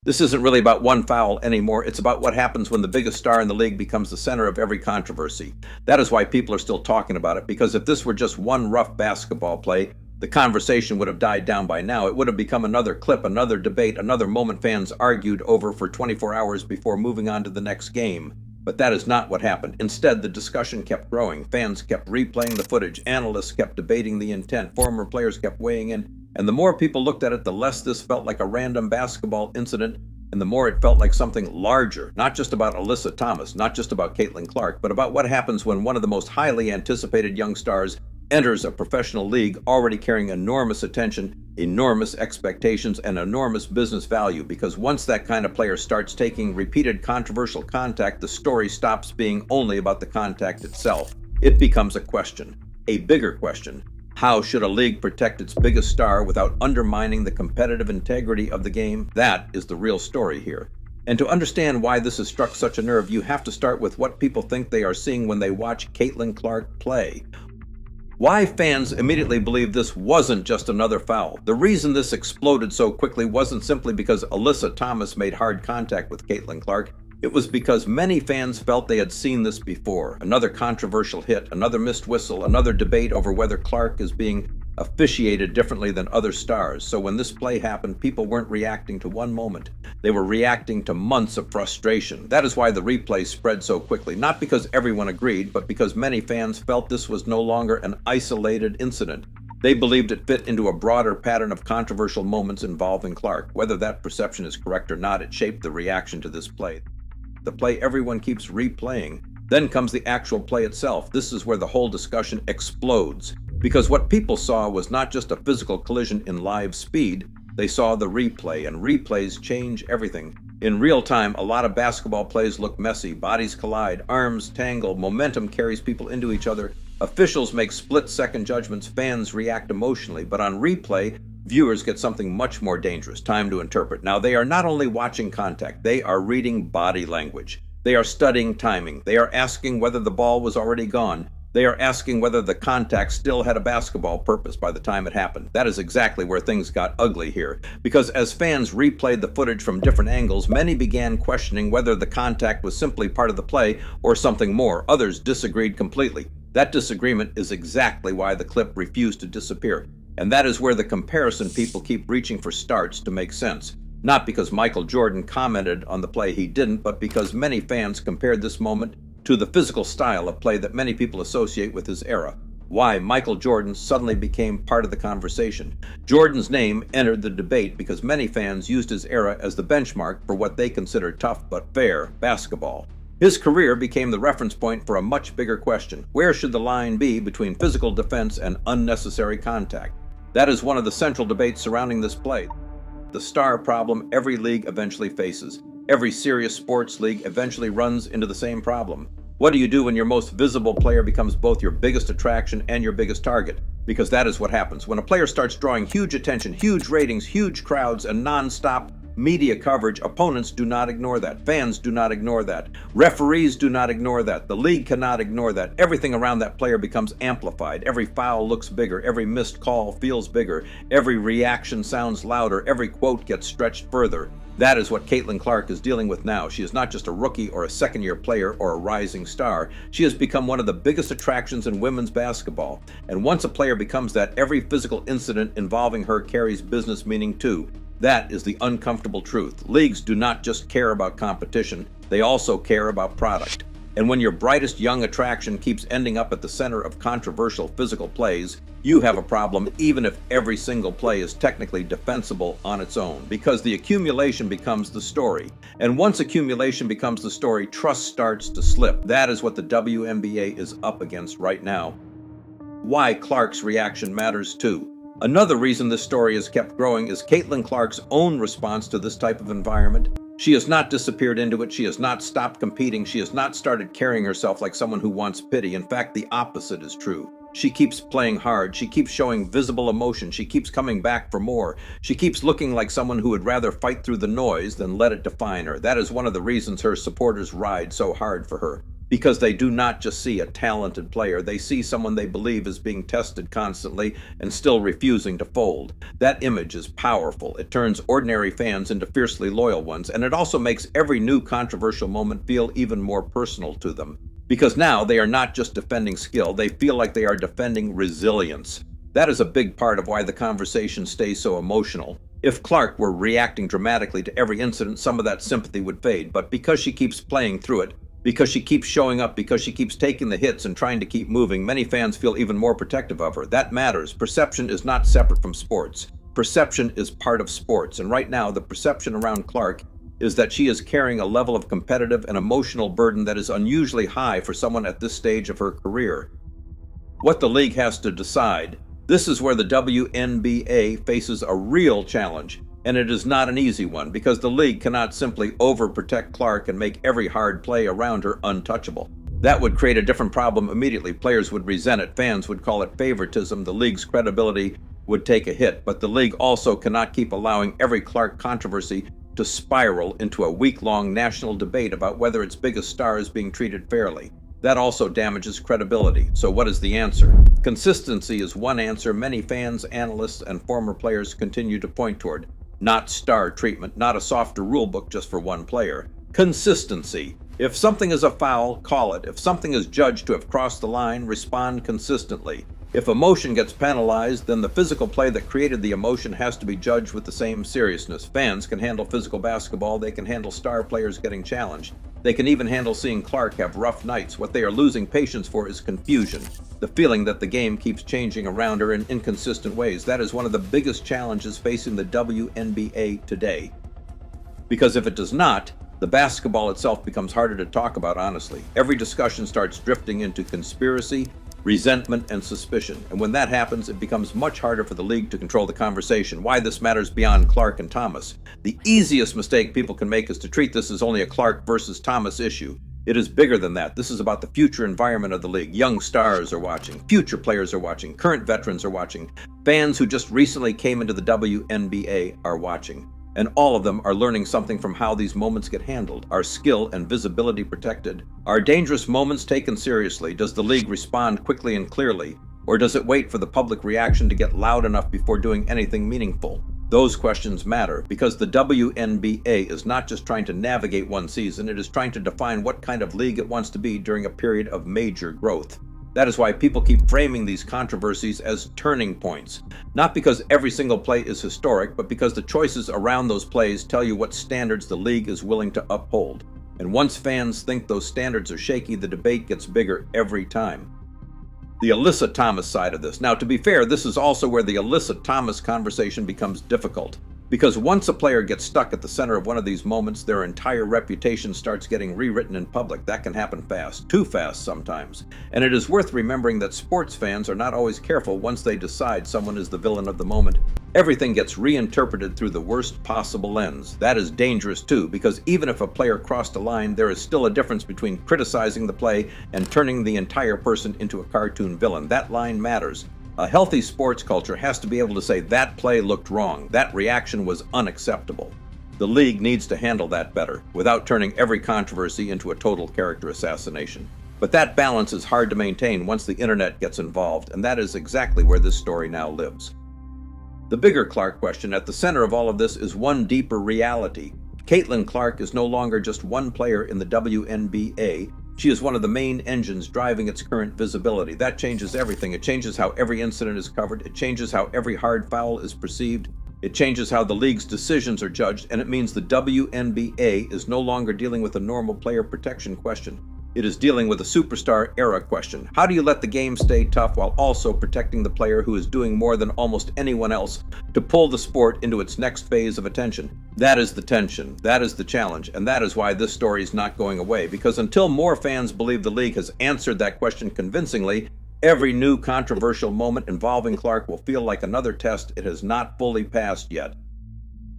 This isn't really about one foul anymore. It's about what happens when the biggest star in the league becomes the center of every controversy. That is why people are still talking about it, because if this were just one rough basketball play, the conversation would have died down by now. It would have become another clip, another debate, another moment fans argued over for 24 hours before moving on to the next game. But that is not what happened. Instead, the discussion kept growing. Fans kept replaying the footage. Analysts kept debating the intent. Former players kept weighing in. And the more people looked at it, the less this felt like a random basketball incident, and the more it felt like something larger, not just about Alyssa Thomas, not just about Caitlin Clark, but about what happens when one of the most highly anticipated young stars enters a professional league already carrying enormous attention, enormous expectations, and enormous business value, because once that kind of player starts taking repeated controversial contact, the story stops being only about the contact itself. It becomes a question, a bigger question. How should a league protect its biggest star without undermining the competitive integrity of the game? That is the real story here. And to understand why this has struck such a nerve, you have to start with what people think they are seeing when they watch Caitlin Clark play. Why fans immediately believe this wasn't just another foul. The reason this exploded so quickly wasn't simply because Alyssa Thomas made hard contact with Caitlin Clark. It was because many fans felt they had seen this before. Another controversial hit, another missed whistle, another debate over whether Clark is being officiated differently than other stars. So when this play happened, people weren't reacting to one moment. They were reacting to months of frustration. That is why the replay spread so quickly, not because everyone agreed, but because many fans felt this was no longer an isolated incident. They believed it fit into a broader pattern of controversial moments involving Clark. Whether that perception is correct or not, it shaped the reaction to this play. The play everyone keeps replaying. Then comes the actual play itself. This is where the whole discussion explodes. Because what people saw was not just a physical collision in live speed, they saw the replay, and replays change everything. In real time, a lot of basketball plays look messy. Bodies collide, arms tangle, momentum carries people into each other. Officials make split-second judgments, fans react emotionally. But on replay, viewers get something much more dangerous, time to interpret. Now, they are not only watching contact, they are reading body language. They are studying timing. They are asking whether the ball was already gone. They are asking whether the contact still had a basketball purpose by the time it happened. That is exactly where things got ugly here. Because as fans replayed the footage from different angles, many began questioning whether the contact was simply part of the play or something more. Others disagreed completely. That disagreement is exactly why the clip refused to disappear. And that is where the comparison people keep reaching for starts to make sense. Not because Michael Jordan commented on the play he didn't, but because many fans compared this moment to the physical style of play that many people associate with his era. Why Michael Jordan suddenly became part of the conversation. Jordan's name entered the debate because many fans used his era as the benchmark for what they considered tough but fair basketball. His career became the reference point for a much bigger question. Where should the line be between physical defense and unnecessary contact? That is one of the central debates surrounding this play. The star problem every league eventually faces. Every serious sports league eventually runs into the same problem. What do you do when your most visible player becomes both your biggest attraction and your biggest target? Because that is what happens. When a player starts drawing huge attention, huge ratings, huge crowds, and non-stop media coverage, opponents do not ignore that. Fans do not ignore that. Referees do not ignore that. The league cannot ignore that. Everything around that player becomes amplified. Every foul looks bigger. Every missed call feels bigger. Every reaction sounds louder. Every quote gets stretched further. That is what Caitlin Clark is dealing with now. She is not just a rookie or a second-year player or a rising star. She has become one of the biggest attractions in women's basketball. And once a player becomes that, every physical incident involving her carries business meaning too. That is the uncomfortable truth. Leagues do not just care about competition, they also care about product. And when your brightest young attraction keeps ending up at the center of controversial physical plays, you have a problem even if every single play is technically defensible on its own, because the accumulation becomes the story. And once accumulation becomes the story, trust starts to slip. That is what the WNBA is up against right now. Why Clark's reaction matters too. Another reason this story has kept growing is Caitlin Clark's own response to this type of environment. She has not disappeared into it. She has not stopped competing. She has not started carrying herself like someone who wants pity. In fact, the opposite is true. She keeps playing hard. She keeps showing visible emotion. She keeps coming back for more. She keeps looking like someone who would rather fight through the noise than let it define her. That is one of the reasons her supporters ride so hard for her. because they do not just see a talented player, they see someone they believe is being tested constantly and still refusing to fold. That image is powerful. It turns ordinary fans into fiercely loyal ones, and it also makes every new controversial moment feel even more personal to them. Because now they are not just defending skill, they feel like they are defending resilience. That is a big part of why the conversation stays so emotional. If Clark were reacting dramatically to every incident, some of that sympathy would fade, but because she keeps playing through it, because she keeps showing up, because she keeps taking the hits and trying to keep moving, many fans feel even more protective of her. That matters. Perception is not separate from sports. Perception is part of sports, and right now the perception around Clark is that she is carrying a level of competitive and emotional burden that is unusually high for someone at this stage of her career. What the league has to decide, this is where the WNBA faces a real challenge. And it is not an easy one, because the league cannot simply overprotect Clark and make every hard play around her untouchable. That would create a different problem immediately. Players would resent it, fans would call it favoritism, the league's credibility would take a hit. But the league also cannot keep allowing every Clark controversy to spiral into a week-long national debate about whether its biggest star is being treated fairly. That also damages credibility. So what is the answer? Consistency is one answer many fans, analysts, and former players continue to point toward. Not star treatment, not a softer rulebook just for one player. Consistency. If something is a foul, call it. If something is judged to have crossed the line, respond consistently. If emotion gets penalized, then the physical play that created the emotion has to be judged with the same seriousness. Fans can handle physical basketball, they can handle star players getting challenged. They can even handle seeing Clark have rough nights. What they are losing patience for is confusion, the feeling that the game keeps changing around her in inconsistent ways. That is one of the biggest challenges facing the WNBA today. Because if it does not, the basketball itself becomes harder to talk about honestly. Every discussion starts drifting into conspiracy, resentment, and suspicion. And when that happens, it becomes much harder for the league to control the conversation. Why this matters beyond Clark and Thomas. The easiest mistake people can make is to treat this as only a Clark versus Thomas issue. It is bigger than that. This is about the future environment of the league. Young stars are watching. Future players are watching. Current veterans are watching. Fans who just recently came into the WNBA are watching. And all of them are learning something from how these moments get handled. Are skill and visibility protected? Are dangerous moments taken seriously? Does the league respond quickly and clearly? Or does it wait for the public reaction to get loud enough before doing anything meaningful? Those questions matter, because the WNBA is not just trying to navigate one season, it is trying to define what kind of league it wants to be during a period of major growth. That is why people keep framing these controversies as turning points. Not because every single play is historic, but because the choices around those plays tell you what standards the league is willing to uphold. And once fans think those standards are shaky, the debate gets bigger every time. The Alyssa Thomas side of this. Now, to be fair, this is also where the Alyssa Thomas conversation becomes difficult. Because once a player gets stuck at the center of one of these moments, their entire reputation starts getting rewritten in public. That can happen fast, too fast sometimes. And it is worth remembering that sports fans are not always careful once they decide someone is the villain of the moment. Everything gets reinterpreted through the worst possible lens. That is dangerous too, because even if a player crossed a line, there is still a difference between criticizing the play and turning the entire person into a cartoon villain. That line matters. A healthy sports culture has to be able to say that play looked wrong, that reaction was unacceptable. The league needs to handle that better, without turning every controversy into a total character assassination. But that balance is hard to maintain once the internet gets involved, and that is exactly where this story now lives. The bigger Clark question at the center of all of this is one deeper reality. Caitlin Clark is no longer just one player in the WNBA. She is one of the main engines driving its current visibility. That changes everything. It changes how every incident is covered. It changes how every hard foul is perceived. It changes how the league's decisions are judged, and it means the WNBA is no longer dealing with a normal player protection question. It is dealing with a superstar era question. How do you let the game stay tough while also protecting the player who is doing more than almost anyone else to pull the sport into its next phase of attention? That is the tension, that is the challenge, and that is why this story is not going away, because until more fans believe the league has answered that question convincingly, every new controversial moment involving Clark will feel like another test it has not fully passed yet.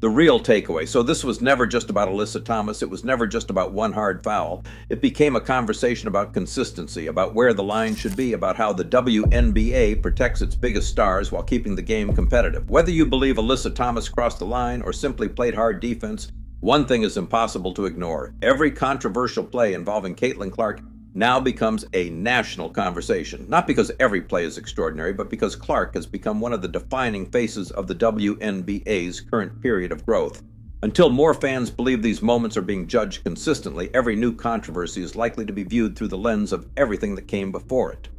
The real takeaway. So this was never just about Alyssa Thomas. It was never just about one hard foul. It became a conversation about consistency, about where the line should be, about how the WNBA protects its biggest stars while keeping the game competitive. Whether you believe Alyssa Thomas crossed the line or simply played hard defense, one thing is impossible to ignore. Every controversial play involving Caitlin Clark now becomes a national conversation, not because every play is extraordinary, but because Clark has become one of the defining faces of the WNBA's current period of growth. Until more fans believe these moments are being judged consistently, every new controversy is likely to be viewed through the lens of everything that came before it.